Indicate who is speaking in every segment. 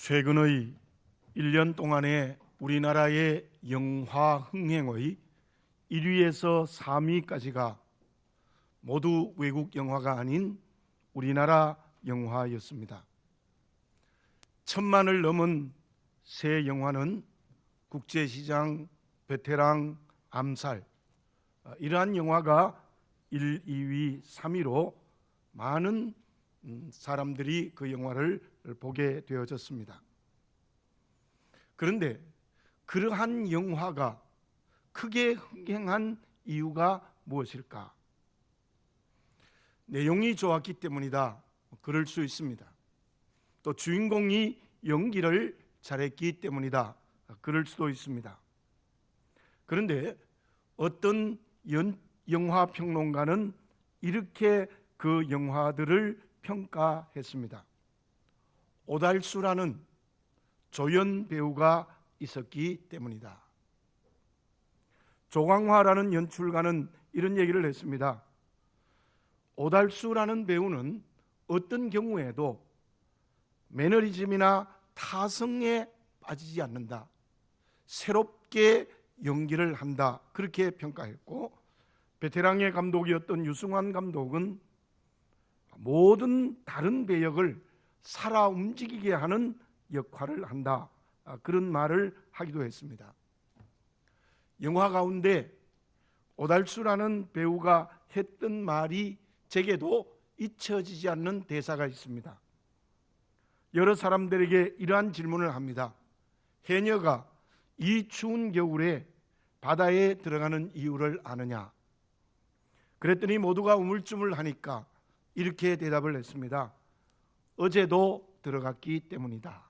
Speaker 1: 최근의 1년 동안에 우리나라의 영화 흥행의 1위에서 3위까지가 모두 외국 영화가 아닌 우리나라 영화였습니다. 1000만을 넘은 새 영화는 국제시장, 베테랑, 암살, 이러한 영화가 1, 2위, 3위로 많은 사람들이 그 영화를 보게 되어졌습니다. 그런데 그러한 영화가 크게 흥행한 이유가 무엇일까? 내용이 좋았기 때문이다, 그럴 수 있습니다. 또 주인공이 연기를 잘했기 때문이다, 그럴 수도 있습니다. 그런데 어떤 영화 평론가는 이렇게 그 영화들을 평가했습니다. 오달수라는 조연 배우가 있었기 때문이다. 조광화라는 연출가는 이런 얘기를 했습니다. 오달수라는 배우는 어떤 경우에도 매너리즘이나 타성에 빠지지 않는다. 새롭게 연기를 한다. 그렇게 평가했고, 베테랑의 감독이었던 유승환 감독은 모든 다른 배역을 살아 움직이게 하는 역할을 한다. 그런 말을 하기도 했습니다. 영화 가운데 오달수라는 배우가 했던 말이 제게도 잊혀지지 않는 대사가 있습니다. 여러 사람들에게 이러한 질문을 합니다. 해녀가 이 추운 겨울에 바다에 들어가는 이유를 아느냐? 그랬더니 모두가 우물쭈물하니까 이렇게 대답을 했습니다. 어제도 들어갔기 때문이다.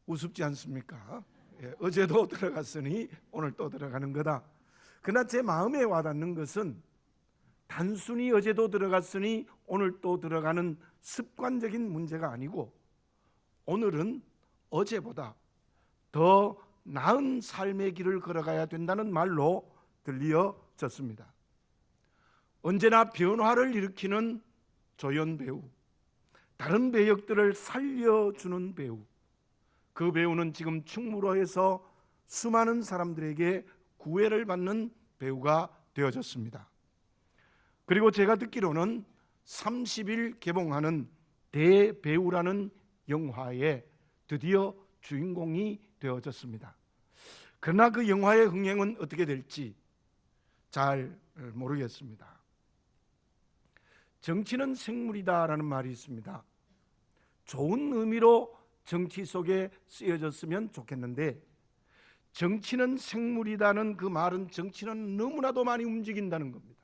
Speaker 1: 우습지 않습니까? 어제도 들어갔으니 오늘 또 들어가는 거다. 그러나 제 마음에 와닿는 것은 단순히 어제도 들어갔으니 오늘 또 들어가는 습관적인 문제가 아니고, 오늘은 어제보다 더 나은 삶의 길을 걸어가야 된다는 말로 들려졌습니다. 언제나 변화를 일으키는 조연 배우, 다른 배역들을 살려주는 배우, 그 배우는 지금 충무로에서 수많은 사람들에게 구애를 받는 배우가 되어졌습니다. 그리고 제가 듣기로는 30일 개봉하는 대배우라는 영화에 드디어 주인공이 되어졌습니다. 그러나 그 영화의 흥행은 어떻게 될지 잘 모르겠습니다. 정치는 생물이다라는 말이 있습니다. 좋은 의미로 정치 속에 쓰여졌으면 좋겠는데, 정치는 생물이다는 그 말은 정치는 너무나도 많이 움직인다는 겁니다.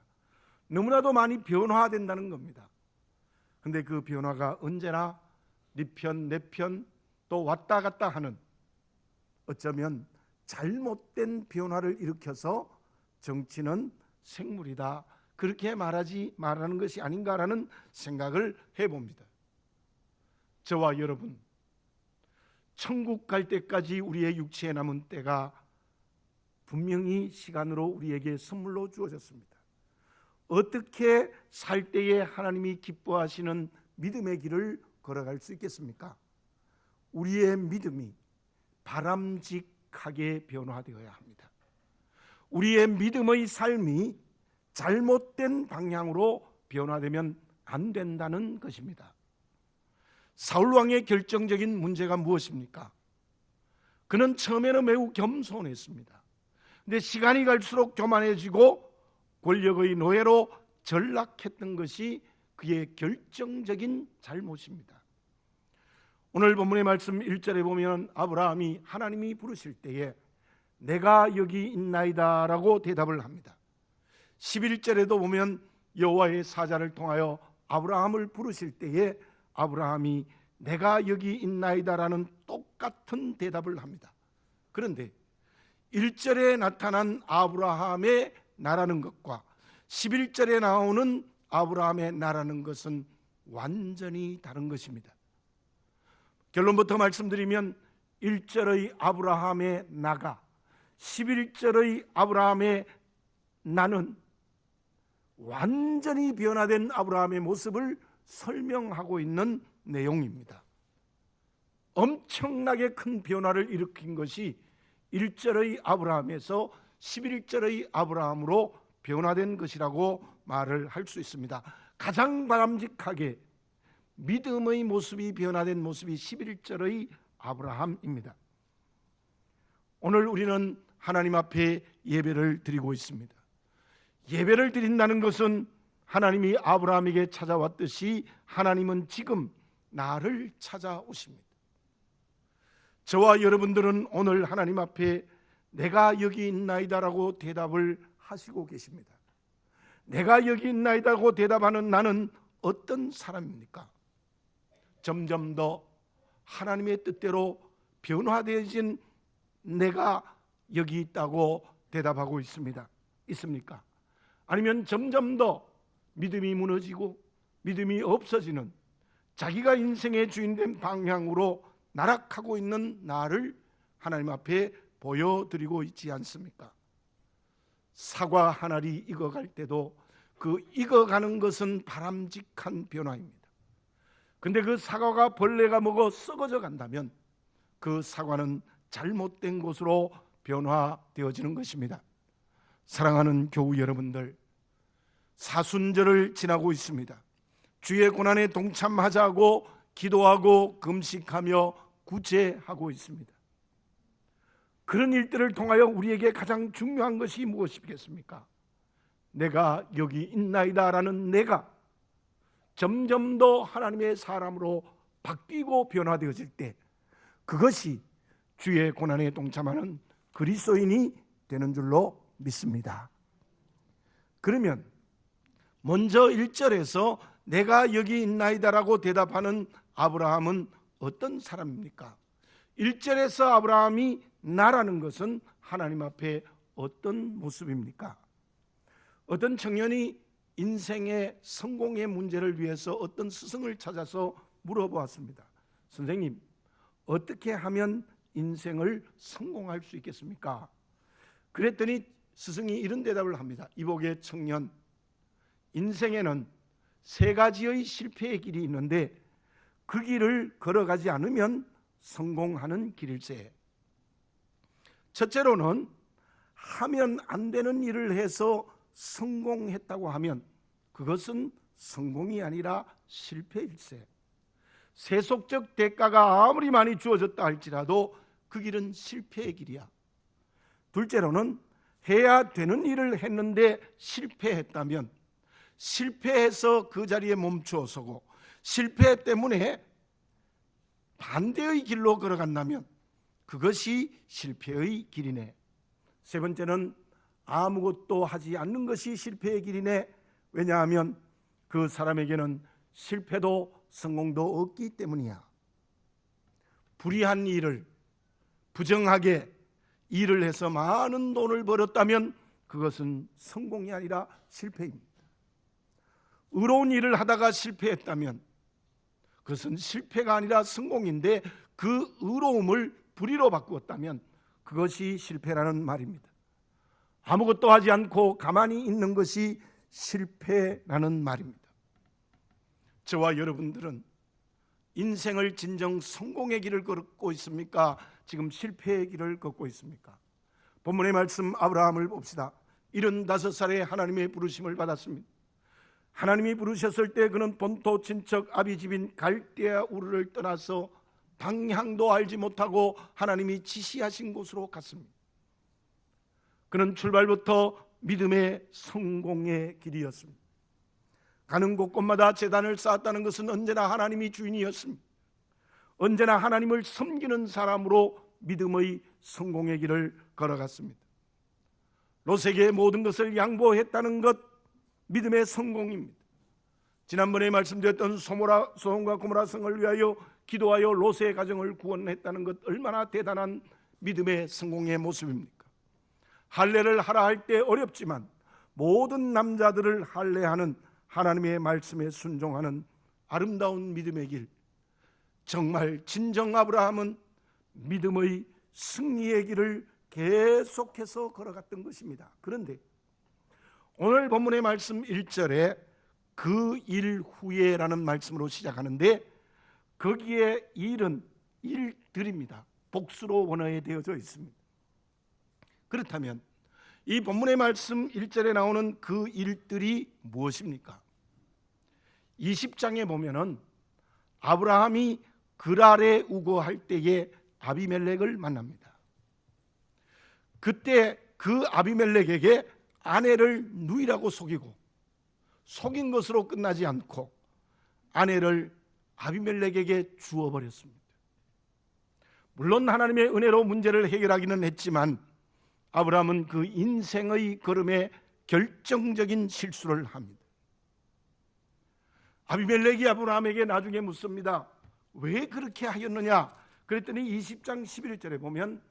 Speaker 1: 너무나도 많이 변화된다는 겁니다. 그런데 그 변화가 언제나 네 편, 내 편 또 왔다 갔다 하는, 어쩌면 잘못된 변화를 일으켜서 정치는 생물이다, 그렇게 말하는 것이 아닌가라는 생각을 해봅니다. 저와 여러분, 천국 갈 때까지 우리의 육체에 남은 때가 분명히 시간으로 우리에게 선물로 주어졌습니다. 어떻게 살 때에 하나님이 기뻐하시는 믿음의 길을 걸어갈 수 있겠습니까? 우리의 믿음이 바람직하게 변화되어야 합니다. 우리의 믿음의 삶이 잘못된 방향으로 변화되면 안 된다는 것입니다. 사울 왕의 결정적인 문제가 무엇입니까? 그는 처음에는 매우 겸손했습니다. 그런데 시간이 갈수록 교만해지고 권력의 노예로 전락했던 것이 그의 결정적인 잘못입니다. 오늘 본문의 말씀 1절에 보면 아브라함이 하나님이 부르실 때에 내가 여기 있나이다 라고 대답을 합니다. 11절에도 보면 여호와의 사자를 통하여 아브라함을 부르실 때에 아브라함이 내가 여기 있나이다 라는 똑같은 대답을 합니다. 그런데 1절에 나타난 아브라함의 나라는 것과 11절에 나오는 아브라함의 나라는 것은 완전히 다른 것입니다. 결론부터 말씀드리면 1절의 아브라함의 나가 11절의 아브라함의 나는 완전히 변화된 아브라함의 모습을 설명하고 있는 내용입니다. 엄청나게 큰 변화를 일으킨 것이 1절의 아브라함에서 11절의 아브라함으로 변화된 것이라고 말을 할 수 있습니다. 가장 바람직하게 믿음의 모습이 변화된 모습이 11절의 아브라함입니다. 오늘 우리는 하나님 앞에 예배를 드리고 있습니다. 예배를 드린다는 것은 하나님이 아브라함에게 찾아왔듯이 하나님은 지금 나를 찾아오십니다. 저와 여러분들은 오늘 하나님 앞에 내가 여기 있나이다라고 대답을 하시고 계십니다. 내가 여기 있나이다라고 대답하는 나는 어떤 사람입니까? 점점 더 하나님의 뜻대로 변화되어진 내가 여기 있다고 대답하고 있습니까? 아니면 점점 더 믿음이 무너지고 믿음이 없어지는 자기가 인생의 주인된 방향으로 나락하고 있는 나를 하나님 앞에 보여드리고 있지 않습니까? 사과 한 알이 익어갈 때도 그 익어가는 것은 바람직한 변화입니다. 근데 그 사과가 벌레가 먹어 썩어져 간다면 그 사과는 잘못된 것으로 변화되어지는 것입니다. 사랑하는 교우 여러분들, 사순절을 지나고 있습니다. 주의 고난에 동참하자고 기도하고 금식하며 구제하고 있습니다. 그런 일들을 통하여 우리에게 가장 중요한 것이 무엇이겠습니까? 내가 여기 있나이다라는 내가 점점 더 하나님의 사람으로 바뀌고 변화되어질 때 그것이 주의 고난에 동참하는 그리스도인이 되는 줄로 믿습니다. 그러면 먼저 1절에서 내가 여기 있나이다라고 대답하는 아브라함은 어떤 사람입니까? 1절에서 아브라함이 나라는 것은 하나님 앞에 어떤 모습입니까? 어떤 청년이 인생의 성공의 문제를 위해서 어떤 스승을 찾아서 물어보았습니다. 선생님, 어떻게 하면 인생을 성공할 수 있겠습니까? 그랬더니 스승이 이런 대답을 합니다. 이복의 청년, 인생에는 세 가지의 실패의 길이 있는데 그 길을 걸어가지 않으면 성공하는 길일세. 첫째로는 하면 안 되는 일을 해서 성공했다고 하면 그것은 성공이 아니라 실패일세. 세속적 대가가 아무리 많이 주어졌다 할지라도 그 길은 실패의 길이야. 둘째로는 해야 되는 일을 했는데 실패했다면 실패해서 그 자리에 멈추어 서고 실패 때문에 반대의 길로 걸어간다면 그것이 실패의 길이네. 세 번째는 아무것도 하지 않는 것이 실패의 길이네. 왜냐하면 그 사람에게는 실패도 성공도 없기 때문이야. 불의한 일을 부정하게 일을 해서 많은 돈을 벌었다면 그것은 성공이 아니라 실패입니다. 의로운 일을 하다가 실패했다면 그것은 실패가 아니라 성공인데 그 의로움을 불의로 바꾸었다면 그것이 실패라는 말입니다. 아무것도 하지 않고 가만히 있는 것이 실패라는 말입니다. 저와 여러분들은 인생을 진정 성공의 길을 걷고 있습니까? 지금 실패의 길을 걷고 있습니까? 본문의 말씀 아브라함을 봅시다. 75살에 하나님의 부르심을 받았습니다. 하나님이 부르셨을 때 그는 본토 친척 아비집인 갈대아 우르를 떠나서 방향도 알지 못하고 하나님이 지시하신 곳으로 갔습니다. 그는 출발부터 믿음의 성공의 길이었습니다. 가는 곳곳마다 제단을 쌓았다는 것은 언제나 하나님이 주인이었습니다. 언제나 하나님을 섬기는 사람으로 믿음의 성공의 길을 걸어갔습니다. 롯에게 모든 것을 양보했다는 것, 믿음의 성공입니다. 지난번에 말씀드렸던 소돔과 고모라 성을 위하여 기도하여 롯의 가정을 구원했다는 것, 얼마나 대단한 믿음의 성공의 모습입니까? 할례를 하라 할 때 어렵지만 모든 남자들을 할례하는 하나님의 말씀에 순종하는 아름다운 믿음의 길, 정말 진정 아브라함은 믿음의 승리의 길을 계속해서 걸어갔던 것입니다. 그런데 오늘 본문의 말씀 1절에 그 일 후에라는 말씀으로 시작하는데 거기에 일은 일들입니다. 복수로 원어되어져 있습니다. 그렇다면 이 본문의 말씀 1절에 나오는 그 일들이 무엇입니까? 20장에 보면은 아브라함이 그랄에 우거할 때에 아비멜렉을 만납니다. 그때 그 아비멜렉에게 아내를 누이라고 속이고 속인 것으로 끝나지 않고 아내를 아비멜렉에게 주어버렸습니다. 물론 하나님의 은혜로 문제를 해결하기는 했지만 아브라함은 그 인생의 걸음에 결정적인 실수를 합니다. 아비멜렉이 아브라함에게 나중에 묻습니다. 왜 그렇게 하였느냐? 그랬더니 20장 11절에 보면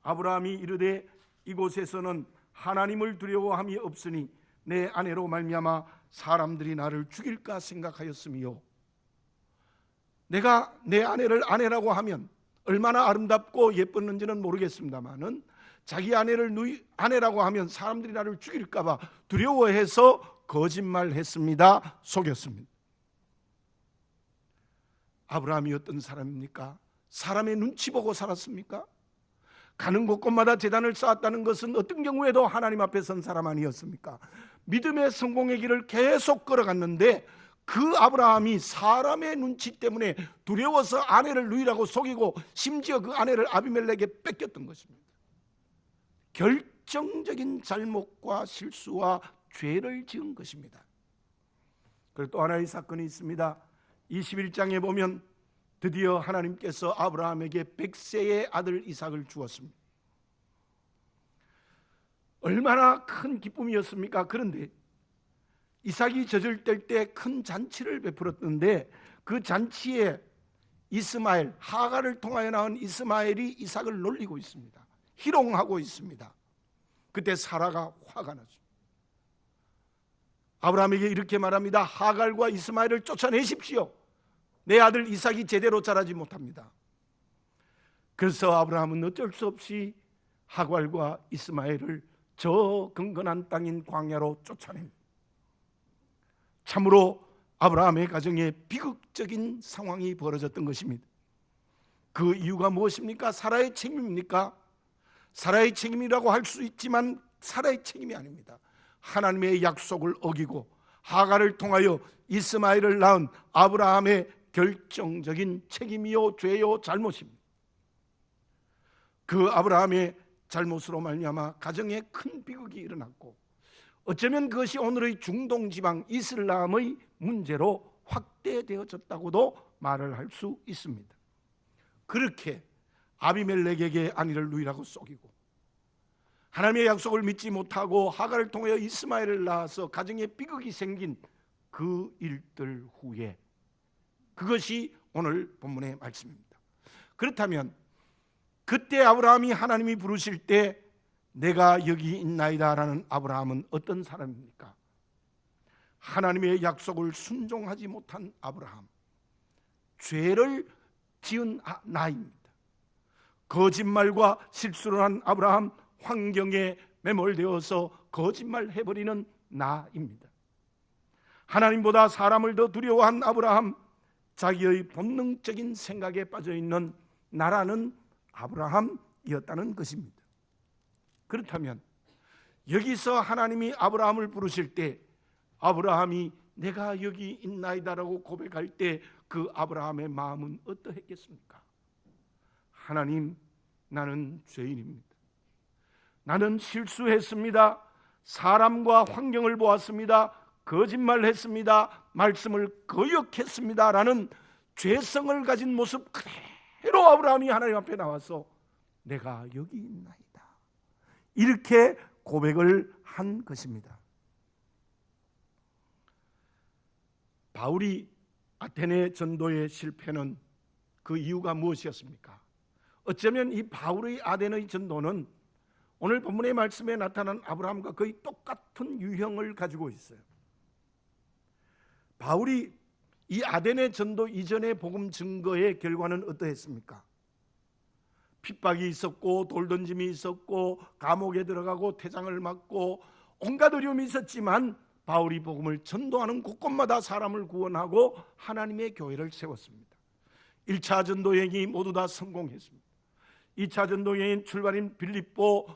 Speaker 1: 아브라함이 이르되 이곳에서는 하나님을 두려워함이 없으니 내 아내로 말미암아 사람들이 나를 죽일까 생각하였으며, 내가 내 아내를 아내라고 하면 얼마나 아름답고 예뻤는지는 모르겠습니다만은 자기 아내를 아내라고 하면 사람들이 나를 죽일까 봐 두려워해서 거짓말했습니다. 속였습니다. 아브라함이 어떤 사람입니까? 사람의 눈치 보고 살았습니까? 가는 곳곳마다 제단을 쌓았다는 것은 어떤 경우에도 하나님 앞에 선 사람 아니었습니까? 믿음의 성공의 길을 계속 걸어갔는데 그 아브라함이 사람의 눈치 때문에 두려워서 아내를 누이라고 속이고 심지어 그 아내를 아비멜렉에게 뺏겼던 것입니다. 결정적인 잘못과 실수와 죄를 지은 것입니다. 그리고 또 하나의 사건이 있습니다. 21장에 보면 드디어 하나님께서 아브라함에게 100세의 아들 이삭을 주었습니다. 얼마나 큰 기쁨이었습니까? 그런데 이삭이 젖을 때 큰 잔치를 베풀었는데 그 잔치에 이스마엘, 하갈을 통하여 낳은 이스마엘이 이삭을 놀리고 있습니다. 희롱하고 있습니다. 그때 사라가 화가 나죠. 아브라함에게 이렇게 말합니다. 하갈과 이스마엘을 쫓아내십시오. 내 아들 이삭이 제대로 자라지 못합니다. 그래서 아브라함은 어쩔 수 없이 하갈과 이스마엘을 저 근근한 땅인 광야로 쫓아냅니다. 참으로 아브라함의 가정에 비극적인 상황이 벌어졌던 것입니다. 그 이유가 무엇입니까? 사라의 책임입니까? 사라의 책임이라고 할 수 있지만 사라의 책임이 아닙니다. 하나님의 약속을 어기고 하갈을 통하여 이스마엘을 낳은 아브라함의 결정적인 책임이요 죄요 잘못입니다. 그 아브라함의 잘못으로 말미암아 가정에 큰 비극이 일어났고 어쩌면 그것이 오늘의 중동 지방 이슬람의 문제로 확대되어졌다고도 말을 할 수 있습니다. 그렇게 아비멜렉에게 아내를 누이라고 속이고 하나님의 약속을 믿지 못하고 하갈을 통하여 이스마엘을 낳아서 가정에 비극이 생긴 그 일들 후에 그것이 오늘 본문의 말씀입니다. 그렇다면 그때 아브라함이 하나님이 부르실 때 내가 여기 있나이다 라는 아브라함은 어떤 사람입니까? 하나님의 약속을 순종하지 못한 아브라함, 죄를 지은 나입니다. 거짓말과 실수를 한 아브라함, 환경에 매몰되어서 거짓말해버리는 나입니다. 하나님보다 사람을 더 두려워한 아브라함, 자기의 본능적인 생각에 빠져있는 나라는 아브라함이었다는 것입니다. 그렇다면 여기서 하나님이 아브라함을 부르실 때 아브라함이 내가 여기 있나이다라고 고백할 때 그 아브라함의 마음은 어떠했겠습니까? 하나님, 나는 죄인입니다. 나는 실수했습니다. 사람과 환경을 보았습니다. 거짓말했습니다. 말씀을 거역했습니다 라는 죄성을 가진 모습 그대로 아브라함이 하나님 앞에 나와서 내가 여기 있나이다 이렇게 고백을 한 것입니다. 바울이 아테네 전도의 실패는 그 이유가 무엇이었습니까? 어쩌면 이 바울의 아테네 전도는 오늘 본문의 말씀에 나타난 아브라함과 거의 똑같은 유형을 가지고 있어요. 바울이 이 아테네 전도 이전의 복음 증거의 결과는 어떠했습니까? 핍박이 있었고 돌던짐이 있었고 감옥에 들어가고 태장을 맞고 온갖 어려움이 있었지만 바울이 복음을 전도하는 곳곳마다 사람을 구원하고 하나님의 교회를 세웠습니다. 1차 전도 여행이 모두 다 성공했습니다. 2차 전도 여행 출발인 빌립보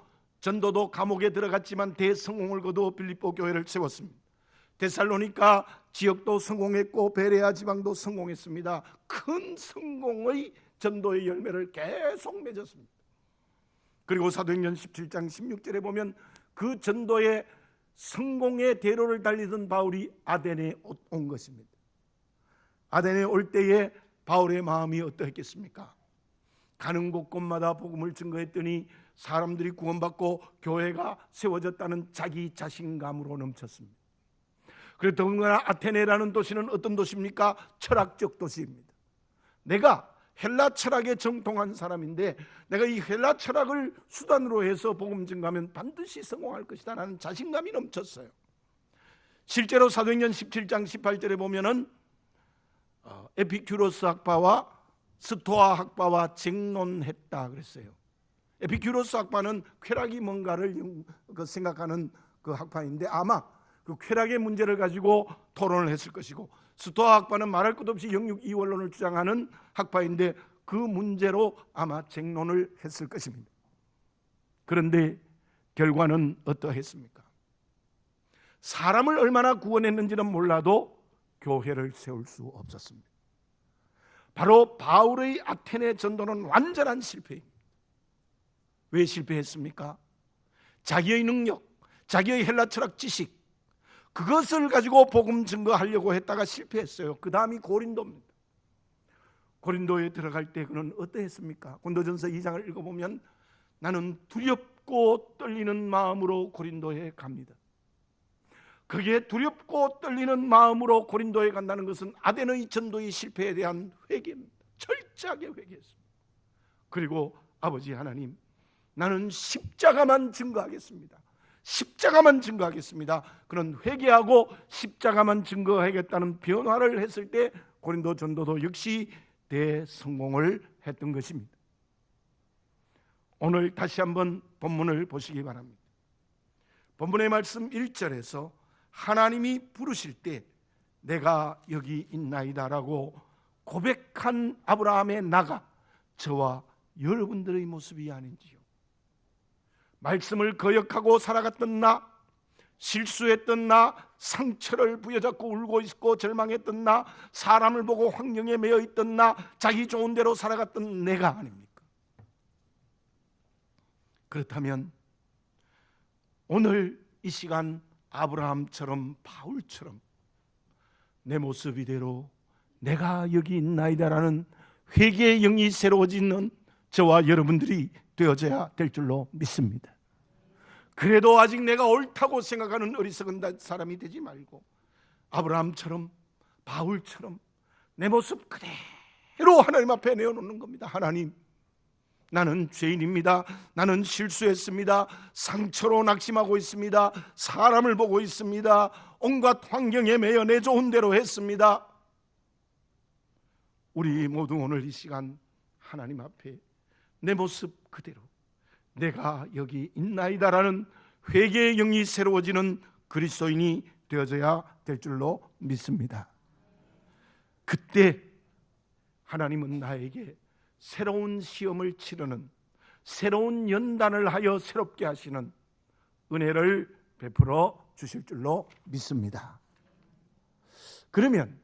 Speaker 1: 전도도 감옥에 들어갔지만 대성공을 거두어 빌립보 교회를 세웠습니다. 데살로니가 지역도 성공했고 베레아 지방도 성공했습니다. 큰 성공의 전도의 열매를 계속 맺었습니다. 그리고 사도행전 17장 16절에 보면 그 전도의 성공의 대로를 달리던 바울이 아덴에 온 것입니다. 아덴에 올 때에 바울의 마음이 어떠했겠습니까? 가는 곳곳마다 복음을 증거했더니 사람들이 구원받고 교회가 세워졌다는 자기 자신감으로 넘쳤습니다. 그리고 더군다나 아테네라는 도시는 어떤 도시입니까? 철학적 도시입니다. 내가 헬라 철학에 정통한 사람인데 내가 이 헬라 철학을 수단으로 해서 복음 증거하면 반드시 성공할 것이다 라는 자신감이 넘쳤어요. 실제로 사도행전 17장 18절에 보면은 에피큐로스 학파와 스토아 학파와 쟁론했다 그랬어요. 에피큐로스 학파는 쾌락이 뭔가를 생각하는 그 학파인데 아마 그 쾌락의 문제를 가지고 토론을 했을 것이고, 스토아 학파는 말할 것 없이 영육 이원론을 주장하는 학파인데 그 문제로 아마 쟁론을 했을 것입니다. 그런데 결과는 어떠했습니까? 사람을 얼마나 구원했는지는 몰라도 교회를 세울 수 없었습니다. 바로 바울의 아테네 전도는 완전한 실패입니다. 왜 실패했습니까? 자기의 능력, 자기의 헬라 철학 지식, 그것을 가지고 복음 증거하려고 했다가 실패했어요. 그 다음이 고린도입니다. 고린도에 들어갈 때 그는 어떠했습니까? 고린도전서 2장을 읽어보면 나는 두렵고 떨리는 마음으로 고린도에 갑니다. 그게 두렵고 떨리는 마음으로 고린도에 간다는 것은 아덴의 전도의 실패에 대한 회개입니다. 철저하게 회개했습니다. 그리고 아버지 하나님, 나는 십자가만 증거하겠습니다. 십자가만 증거하겠습니다. 그런 회개하고 십자가만 증거하겠다는 변화를 했을 때 고린도 전도도 역시 대성공을 했던 것입니다. 오늘 다시 한번 본문을 보시기 바랍니다. 본문의 말씀 1절에서 하나님이 부르실 때 내가 여기 있나이다라고 고백한 아브라함의 나가 저와 여러분들의 모습이 아닌지요. 말씀을 거역하고 살아갔던 나, 실수했던 나, 상처를 부여잡고 울고 있고 절망했던 나, 사람을 보고 환경에 매여 있던 나, 자기 좋은 대로 살아갔던 내가 아닙니까? 그렇다면 오늘 이 시간 아브라함처럼 바울처럼 내 모습 이대로 내가 여기 있나이다라는 회개의 영이 새로워지는 저와 여러분들이 되어져야 될 줄로 믿습니다. 그래도 아직 내가 옳다고 생각하는 어리석은 사람이 되지 말고 아브라함처럼 바울처럼 내 모습 그대로 하나님 앞에 내어놓는 겁니다. 하나님, 나는 죄인입니다. 나는 실수했습니다. 상처로 낙심하고 있습니다. 사람을 보고 있습니다. 온갖 환경에 매여 내 좋은 대로 했습니다. 우리 모두 오늘 이 시간 하나님 앞에 내 모습 그대로 내가 여기 있나이다라는 회개의 영이 새로워지는 그리스도인이 되어져야 될 줄로 믿습니다. 그때 하나님은 나에게 새로운 시험을 치르는, 새로운 연단을 하여 새롭게 하시는 은혜를 베풀어 주실 줄로 믿습니다. 그러면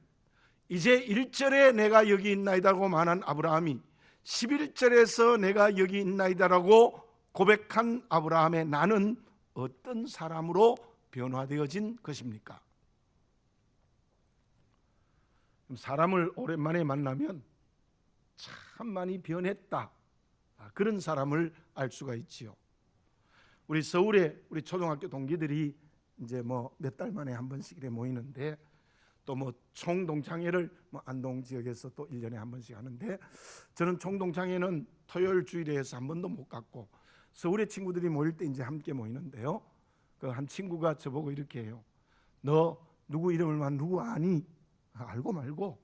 Speaker 1: 이제 1절에 내가 여기 있나이다라고 말한 아브라함이 11절에서 내가 여기 있나이다라고 고백한 아브라함의 나는 어떤 사람으로 변화되어진 것입니까? 사람을 오랜만에 만나면 참 많이 변했다, 그런 사람을 알 수가 있지요. 우리 서울에 우리 초등학교 동기들이 이제 뭐 몇 달 만에 한 번씩 이렇게 모이는데 또 뭐 총동창회를 안동 지역에서 또 1년에 한 번씩 하는데 저는 총동창회는 토요일 주일에 해서 한 번도 못 갔고 서울의 친구들이 모일 때 이제 함께 모이는데요. 그 한 친구가 저보고 이렇게 해요. 너 누구 이름을 누구 아니? 알고 말고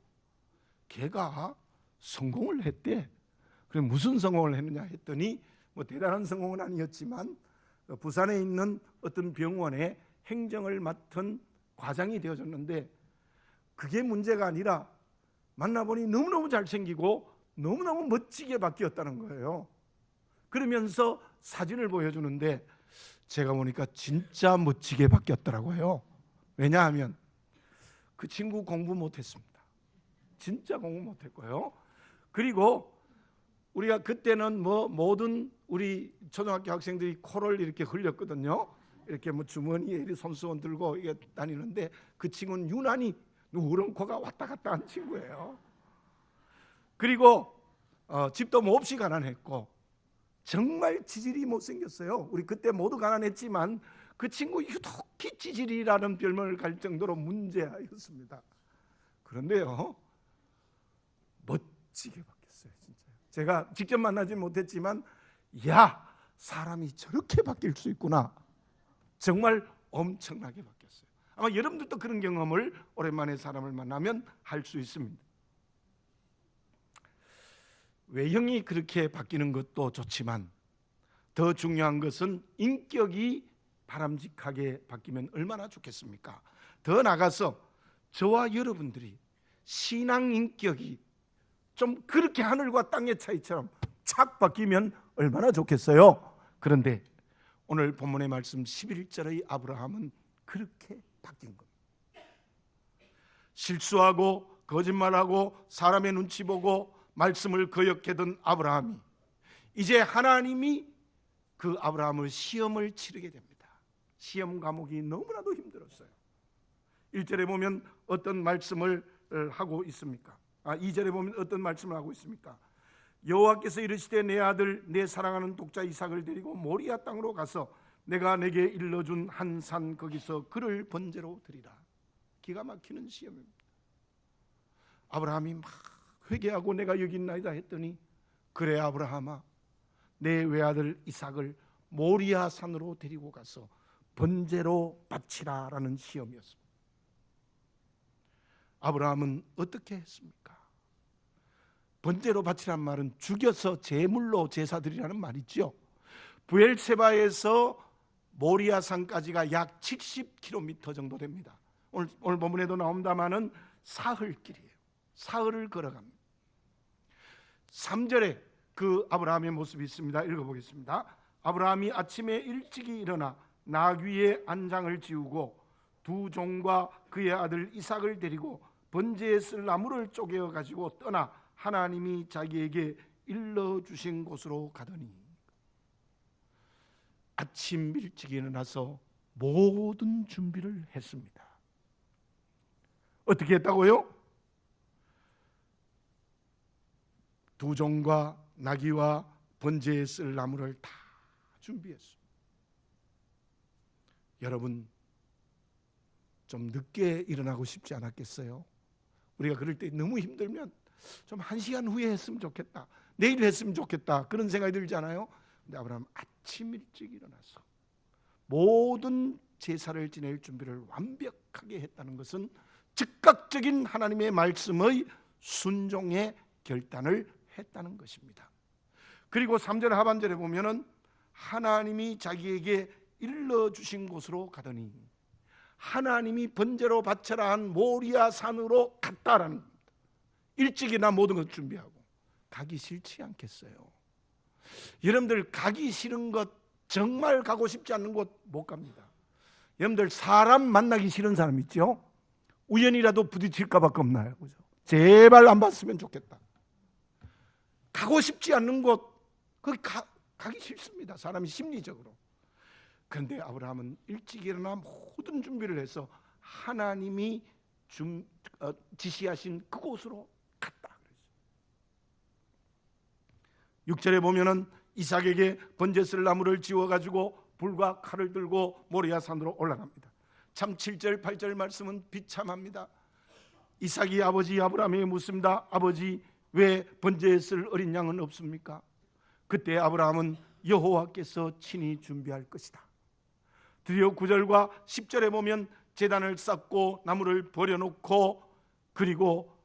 Speaker 1: 걔가 성공을 했대. 그래 무슨 성공을 했느냐 했더니 뭐 대단한 성공은 아니었지만 부산에 있는 어떤 병원에 행정을 맡은 과장이 되어졌는데 그게 문제가 아니라 만나보니 너무너무 잘생기고 너무너무 멋지게 바뀌었다는 거예요. 그러면서 사진을 보여주는데 제가 보니까 진짜 멋지게 바뀌었더라고요. 왜냐하면 그 친구 공부 못했습니다. 진짜 공부 못했고요. 그리고 우리가 그때는 모든 우리 초등학교 학생들이 코를 이렇게 흘렸거든요. 이렇게 주머니에 손수건 들고 이게 다니는데 그 친구는 유난히 누런 코가 왔다 갔다 한 친구예요. 그리고 집도 몹시 가난했고 정말 지질이 못생겼어요. 우리 그때 모두 가난했지만 그 친구 유독히 지질이라는 별명을 갈 정도로 문제였습니다. 그런데요, 멋지게 바뀌었어요. 진짜. 제가 직접 만나지 못했지만 야, 사람이 저렇게 바뀔 수 있구나. 정말 엄청나게 바뀌었어요. 아마 여러분들도 그런 경험을 오랜만에 사람을 만나면 할 수 있습니다. 외형이 그렇게 바뀌는 것도 좋지만 더 중요한 것은 인격이 바람직하게 바뀌면 얼마나 좋겠습니까? 더 나아가서 저와 여러분들이 신앙 인격이 좀 그렇게 하늘과 땅의 차이처럼 착 바뀌면 얼마나 좋겠어요? 그런데 오늘 본문의 말씀 11절의 아브라함은 그렇게 바뀐 겁니다. 실수하고 거짓말하고 사람의 눈치 보고 말씀을 거역했던 아브라함이 이제 하나님이 그 아브라함을 시험을 치르게 됩니다. 시험 과목이 너무나도 힘들었어요. 1절에 보면 어떤 말씀을 하고 있습니까? 2절에 보면 어떤 말씀을 하고 있습니까? 여호와께서 이르시되 내 아들 내 사랑하는 독자 이삭을 데리고 모리아 땅으로 가서 내가 내게 일러준 한 산 거기서 그를 번제로 드리라. 기가 막히는 시험입니다. 아브라함이 막 회개하고 내가 여기 있나이다 했더니 그래 아브라함아 내 외아들 이삭을 모리아 산으로 데리고 가서 번제로 바치라 라는 시험이었습니다. 아브라함은 어떻게 했습니까? 번제로 바치란 말은 죽여서 제물로 제사 드리라는 말이죠. 부엘세바에서 모리아 산까지가 약 70km 정도 됩니다. 오늘 본문에도 나옵니다마는 사흘길이에요. 사흘을 걸어갑니다. 3절에 그 아브라함의 모습이 있습니다. 읽어보겠습니다. 아브라함이 아침에 일찍이 일어나 나귀의 안장을 지우고 두 종과 그의 아들 이삭을 데리고 번제에 쓸 나무를 쪼개어 가지고 떠나 하나님이 자기에게 일러주신 곳으로 가더니 아침 일찍 일어나서 모든 준비를 했습니다. 어떻게 했다고요? 두 종과 나귀와 번제에 쓸 나무를 다 준비했습니다. 여러분 좀 늦게 일어나고 싶지 않았겠어요? 우리가 그럴 때 너무 힘들면 좀 1시간 후에 했으면 좋겠다, 내일 했으면 좋겠다 그런 생각이 들잖아요. 근데 아브라함 아침 일찍 일어나서 모든 제사를 지낼 준비를 완벽하게 했다는 것은 즉각적인 하나님의 말씀의 순종의 결단을 했다는 것입니다. 그리고 3절 하반절에 보면은 하나님이 자기에게 일러주신 곳으로 가더니 하나님이 번제로 바쳐라 한 모리아 산으로 갔다라는 겁니다. 일찍이나 모든 것 준비하고. 가기 싫지 않겠어요? 여러분들 가기 싫은 것, 정말 가고 싶지 않는 곳 못 갑니다. 여러분들 사람 만나기 싫은 사람 있죠? 우연이라도 부딪힐까 봐 겁나요. 그죠? 제발 안 봤으면 좋겠다. 가고 싶지 않는 곳, 거기 가기 싫습니다. 사람이 심리적으로. 그런데 아브라함은 일찍 일어나 모든 준비를 해서 하나님이 지시하신 그곳으로 갔다. 6절에 보면은 이삭에게 번제 쓸 나무를 지워가지고 불과 칼을 들고 모리아 산으로 올라갑니다. 참 7절 8절 말씀은 비참합니다. 이삭이 아버지 아브라함에게 묻습니다. 아버지 왜 번제에 쓸 어린 양은 없습니까? 그때 아브라함은 여호와께서 친히 준비할 것이다. 드디어 9절과 10절에 보면 제단을 쌓고 나무를 버려놓고 그리고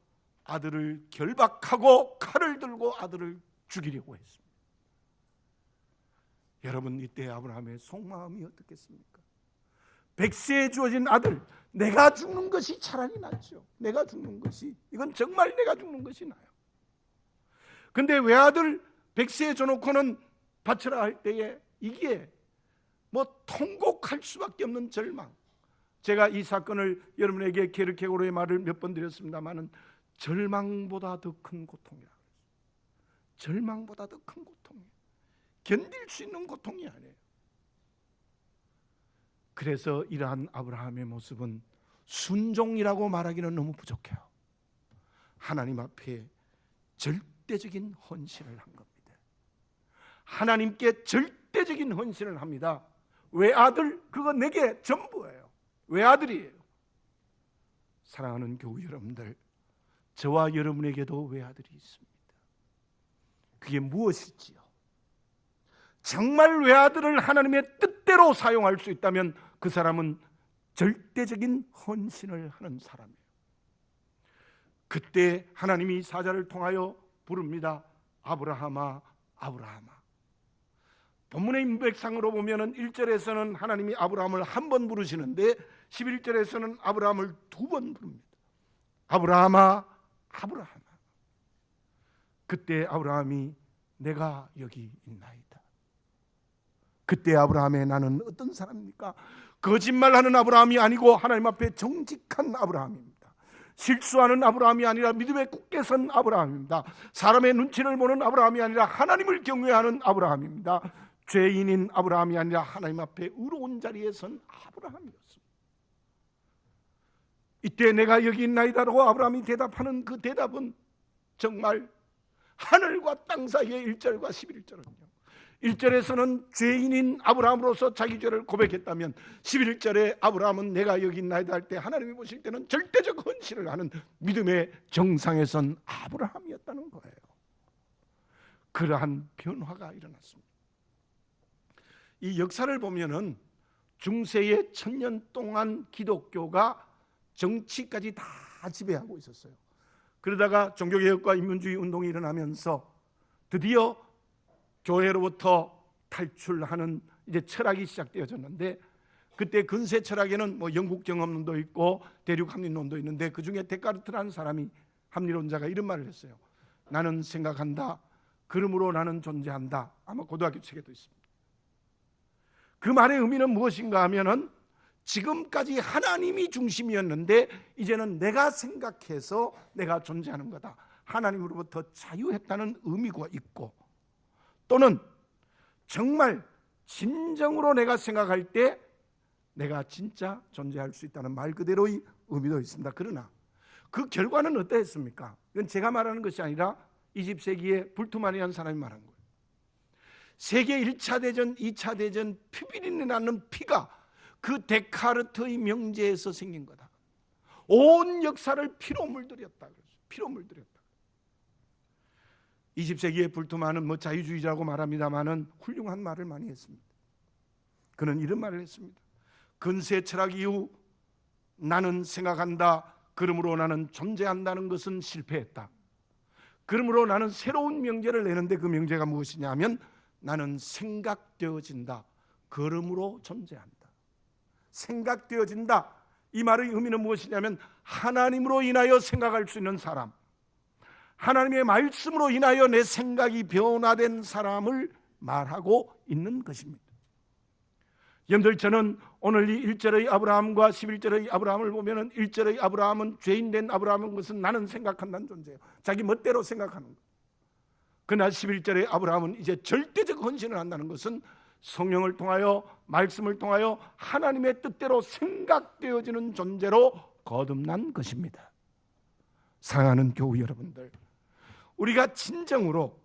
Speaker 1: 아들을 결박하고 칼을 들고 아들을 죽이려고 했습니다. 여러분 이때 아브라함의 속마음이 어떻겠습니까? 백세에 주어진 아들, 내가 죽는 것이 차라리 낫죠. 내가 죽는 것이, 이건 정말 내가 죽는 것이 나아요. 근데 외아들 백세에 줘놓고는 바쳐라 할 때에 이게 뭐 통곡할 수밖에 없는 절망. 제가 이 사건을 여러분에게 게르케고르의 말을 몇 번 드렸습니다마는 절망보다 더 큰 고통이라. 절망보다 더 큰 고통이에요. 견딜 수 있는 고통이 아니에요. 그래서 이러한 아브라함의 모습은 순종이라고 말하기는 너무 부족해요. 하나님 앞에 절대적인 헌신을 한 겁니다. 하나님께 절대적인 헌신을 합니다. 외아들, 그거 내게 전부예요. 외아들이에요. 사랑하는 교우 여러분들, 저와 여러분에게도 외아들이 있습니다. 그게 무엇일지요? 정말 외아들을 하나님의 뜻대로 사용할 수 있다면 그 사람은 절대적인 헌신을 하는 사람이에요. 그때 하나님이 사자를 통하여 부릅니다. 아브라함아, 아브라함아. 본문의 인백상으로 보면은 1절에서는 하나님이 아브라함을 한 번 부르시는데 11절에서는 아브라함을 두 번 부릅니다. 아브라함아, 아브라함아. 그때 아브라함이 내가 여기 있나이다. 그때 아브라함의 나는 어떤 사람입니까? 거짓말하는 아브라함이 아니고 하나님 앞에 정직한 아브라함입니다. 실수하는 아브라함이 아니라 믿음에 굳게 선 아브라함입니다. 사람의 눈치를 보는 아브라함이 아니라 하나님을 경외하는 아브라함입니다. 죄인인 아브라함이 아니라 하나님 앞에 의로운 자리에 선 아브라함이었습니다. 이때 내가 여기 있나이다라고 아브라함이 대답하는 그 대답은 정말 하늘과 땅 사이의 1절과 11절은요, 1절에서는 죄인인 아브라함으로서 자기 죄를 고백했다면 11절에 아브라함은 내가 여기 있나이다 할 때 하나님이 보실 때는 절대적 헌신을 하는 믿음의 정상에 선 아브라함이었다는 거예요. 그러한 변화가 일어났습니다. 이 역사를 보면은 중세의 1000년 동안 기독교가 정치까지 다 지배하고 있었어요. 그러다가 종교개혁과 인문주의 운동이 일어나면서 드디어 교회로부터 탈출하는 이제 철학이 시작되어졌는데, 그때 근세 철학에는 뭐 영국 경험론도 있고 대륙 합리론도 있는데 그 중에 데카르트라는 사람이, 합리론자가 이런 말을 했어요. 나는 생각한다, 그러므로 나는 존재한다. 아마 고등학교 책에도 있습니다. 그 말의 의미는 무엇인가 하면은 지금까지 하나님이 중심이었는데 이제는 내가 생각해서 내가 존재하는 거다. 하나님으로부터 자유했다는 의미가 있고, 또는 정말 진정으로 내가 생각할 때 내가 진짜 존재할 수 있다는 말 그대로의 의미도 있습니다. 그러나 그 결과는 어떠했습니까? 이건 제가 말하는 것이 아니라 20세기에 불투만이라는 사람이 말한 거예요. 세계 1차 대전, 2차 대전 피비린내 나는 피가 그 데카르트의 명제에서 생긴 거다. 온 역사를 피로 물들였다. 피로 물들였다. 20세기의 불투만은 뭐 자유주의자라고 말합니다마는 훌륭한 말을 많이 했습니다. 그는 이런 말을 했습니다. 근세 철학 이후 나는 생각한다, 그러므로 나는 존재한다는 것은 실패했다. 그러므로 나는 새로운 명제를 내는데 그 명제가 무엇이냐면 나는 생각되어진다, 그러므로 존재한다. 생각되어진다. 이 말의 의미는 무엇이냐면 하나님으로 인하여 생각할 수 있는 사람, 하나님의 말씀으로 인하여 내 생각이 변화된 사람을 말하고 있는 것입니다. 여러분들, 저는 오늘 이 1절의 아브라함과 11절의 아브라함을 보면 1절의 아브라함은 죄인된 아브라함인 것은 나는 생각한다는 존재예요. 자기 멋대로 생각하는 것. 그러나 11절의 아브라함은 이제 절대적 헌신을 한다는 것은 성령을 통하여, 말씀을 통하여 하나님의 뜻대로 생각되어지는 존재로 거듭난 것입니다. 사랑하는 교우 여러분들, 우리가 진정으로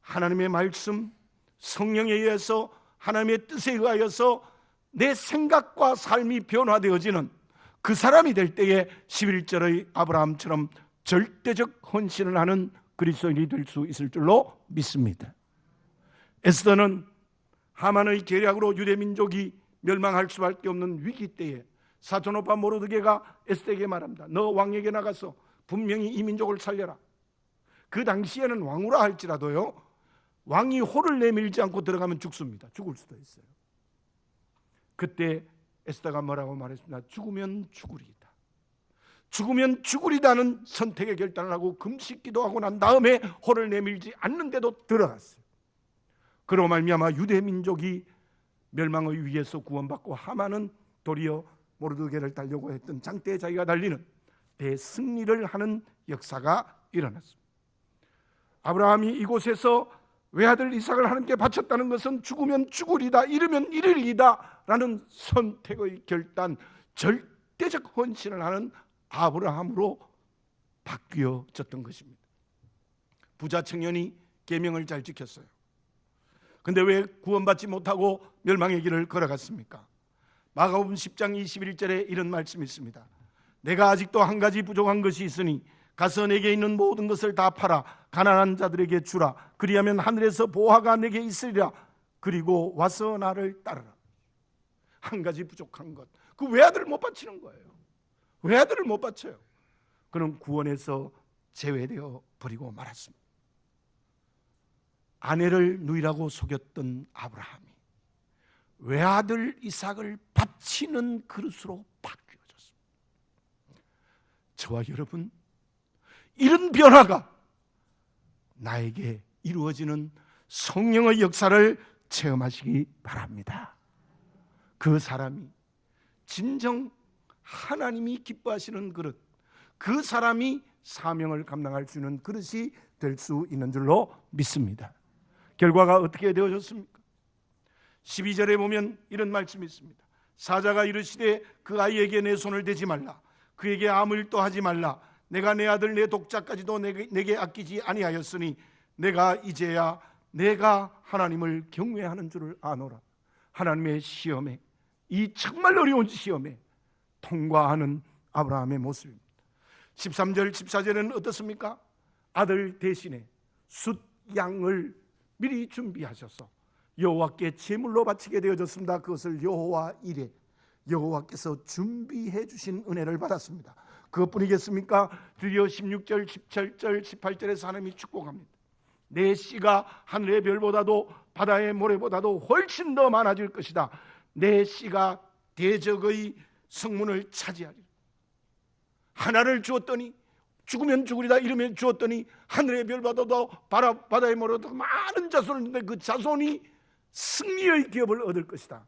Speaker 1: 하나님의 말씀, 성령에 의해서, 하나님의 뜻에 의하여서 내 생각과 삶이 변화되어지는 그 사람이 될 때에 11절의 아브라함처럼 절대적 헌신을 하는 그리스도인이 될 수 있을 줄로 믿습니다. 에스더는 하만의 계략으로 유대민족이 멸망할 수밖에 없는 위기 때에 사촌오빠 모르드게가 에스더에게 말합니다. 너 왕에게 나가서 분명히 이 민족을 살려라. 그 당시에는 왕후라 할지라도요, 왕이 호를 내밀지 않고 들어가면 죽습니다. 죽을 수도 있어요. 그때 에스더가 뭐라고 말했습니다. 죽으면 죽으리이다. 죽으면 죽으리다는 선택의 결단을 하고 금식 기도하고 난 다음에 호를 내밀지 않는데도 들어갔어요. 그로 말미암아 유대 민족이 멸망의 위에서 구원받고 하만은 도리어 모르드게를 달려고 했던 장대에 자기가 달리는 대승리를 하는 역사가 일어났습니다. 아브라함이 이곳에서 외아들 이삭을 하나님께 바쳤다는 것은 죽으면 죽으리다, 이르면 이르리이다 라는 선택의 결단, 절대적 헌신을 하는 아브라함으로 바뀌어졌던 것입니다. 부자 청년이 계명을 잘 지켰어요. 근데 왜 구원받지 못하고 멸망의 길을 걸어갔습니까? 마가복음 10장 21절에 이런 말씀이 있습니다. 내가 아직도 한 가지 부족한 것이 있으니 가서 내게 있는 모든 것을 다 팔아 가난한 자들에게 주라. 그리하면 하늘에서 보화가 내게 있으리라. 그리고 와서 나를 따르라. 한 가지 부족한 것, 그 외아들을 못 바치는 거예요. 외아들을 못 바쳐요. 그는 구원에서 제외되어 버리고 말았습니다. 아내를 누이라고 속였던 아브라함이 외아들 이삭을 바치는 그릇으로 바뀌어졌습니다. 저와 여러분, 이런 변화가 나에게 이루어지는 성령의 역사를 체험하시기 바랍니다. 그 사람이 진정 하나님이 기뻐하시는 그릇, 그 사람이 사명을 감당할 수 있는 그릇이 될 수 있는 줄로 믿습니다. 결과가 어떻게 되어졌습니까? 12절에 보면 이런 말씀이 있습니다. 사자가 이르시되 그 아이에게 내 손을 대지 말라. 그에게 아무 일도 하지 말라. 내가 내 아들 내 독자까지도 내게 아끼지 아니하였으니 내가 이제야 내가 하나님을 경외하는 줄을 아노라. 하나님의 시험에, 이 정말 어려운 시험에 통과하는 아브라함의 모습입니다. 13절 14절에는 어떻습니까? 아들 대신에 숫양을 미리 준비하셔서 여호와께 제물로 바치게 되어졌습니다. 그것을 여호와 이레, 여호와께서 준비해 주신 은혜를 받았습니다. 그것뿐이겠습니까? 드디어 16절, 17절, 18절에서 하나님이 축복합니다. 내 씨가 하늘의 별보다도 바다의 모래보다도 훨씬 더 많아질 것이다. 내 씨가 대적의 성문을 차지하리라. 하나를 주었더니 죽으면 죽으리다, 이러면 주었더니 하늘의 별보다도 바다의 모래보다도 많은 자손을 주는데 그 자손이 승리의 기업을 얻을 것이다.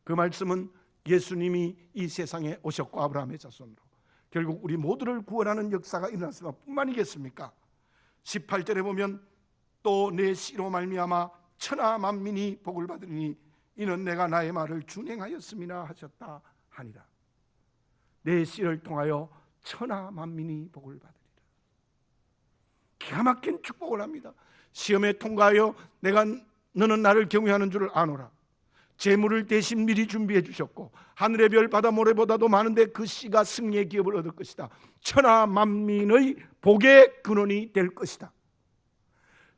Speaker 1: 그 말씀은 예수님이 이 세상에 오셨고 아브라함의 자손으로 결국 우리 모두를 구원하는 역사가 일어났을 뿐만이겠습니까? 18절에 보면 또 내 씨로 말미암아 천하 만민이 복을 받으리니 이는 내가 나의 말을 준행하였음이나 하셨다 하니라. 내 씨를 통하여 천하 만민이 복을 받으리라. 기가 막힌 축복을 합니다. 시험에 통과하여 너는 나를 경외하는 줄을 아노라. 재물을 대신 미리 준비해 주셨고 하늘의 별 바다 모래보다도 많은데 그 씨가 승리의 기업을 얻을 것이다. 천하 만민의 복의 근원이 될 것이다.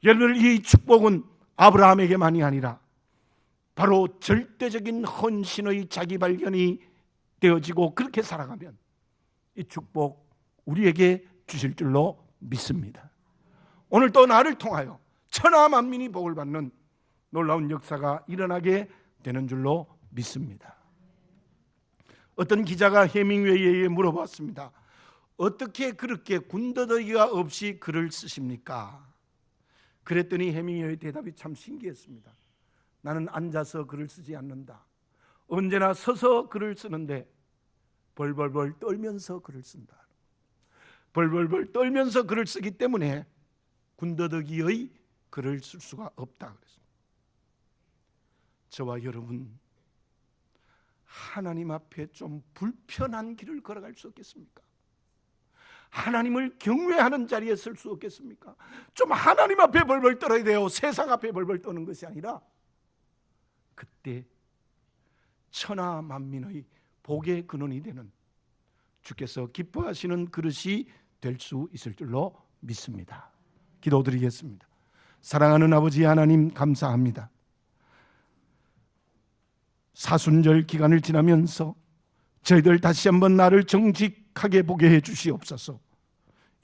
Speaker 1: 여러분, 이 축복은 아브라함에게만이 아니라 바로 절대적인 헌신의 자기 발견이 되어지고 그렇게 살아가면 이 축복 우리에게 주실 줄로 믿습니다. 오늘 또 나를 통하여 천하 만민이 복을 받는 놀라운 역사가 일어나게 되는 줄로 믿습니다. 어떤 기자가 해밍웨이에게 물어봤습니다. 어떻게 그렇게 군더더기가 없이 글을 쓰십니까? 그랬더니 해밍웨이의 대답이 참 신기했습니다. 나는 앉아서 글을 쓰지 않는다. 언제나 서서 글을 쓰는데 벌벌벌 떨면서 글을 쓴다. 벌벌벌 떨면서 글을 쓰기 때문에 군더더기의 글을 쓸 수가 없다 그랬습니다. 저와 여러분, 하나님 앞에 좀 불편한 길을 걸어갈 수 없겠습니까? 하나님을 경외하는 자리에 설 수 없겠습니까? 좀 하나님 앞에 벌벌 떨어야 돼요. 세상 앞에 벌벌 떠는 것이 아니라 그때 천하 만민의 복의 근원이 되는 주께서 기뻐하시는 그릇이 될 수 있을 줄로 믿습니다. 기도드리겠습니다. 사랑하는 아버지 하나님, 감사합니다. 사순절 기간을 지나면서 저희들 다시 한번 나를 정직하게 보게 해 주시옵소서.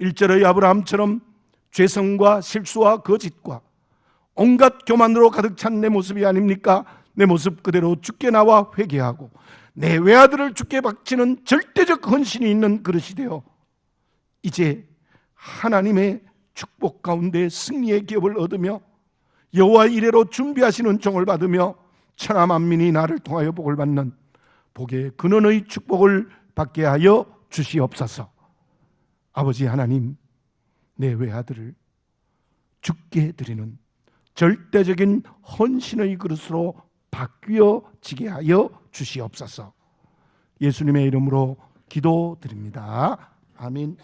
Speaker 1: 1절의 아브라함처럼 죄성과 실수와 거짓과 온갖 교만으로 가득 찬 내 모습이 아닙니까? 내 모습 그대로 주께 나와 회개하고 내 외아들을 주께 바치는 절대적 헌신이 있는 그릇이 되어 이제 하나님의 축복 가운데 승리의 기업을 얻으며 여호와 이레로 준비하시는 종을 받으며 천하 만민이 나를 통하여 복을 받는 복의 근원의 축복을 받게 하여 주시옵소서. 아버지 하나님, 내 외아들을 주께 드리는 절대적인 헌신의 그릇으로 바뀌어지게 하여 주시옵소서. 예수님의 이름으로 기도드립니다. 아멘.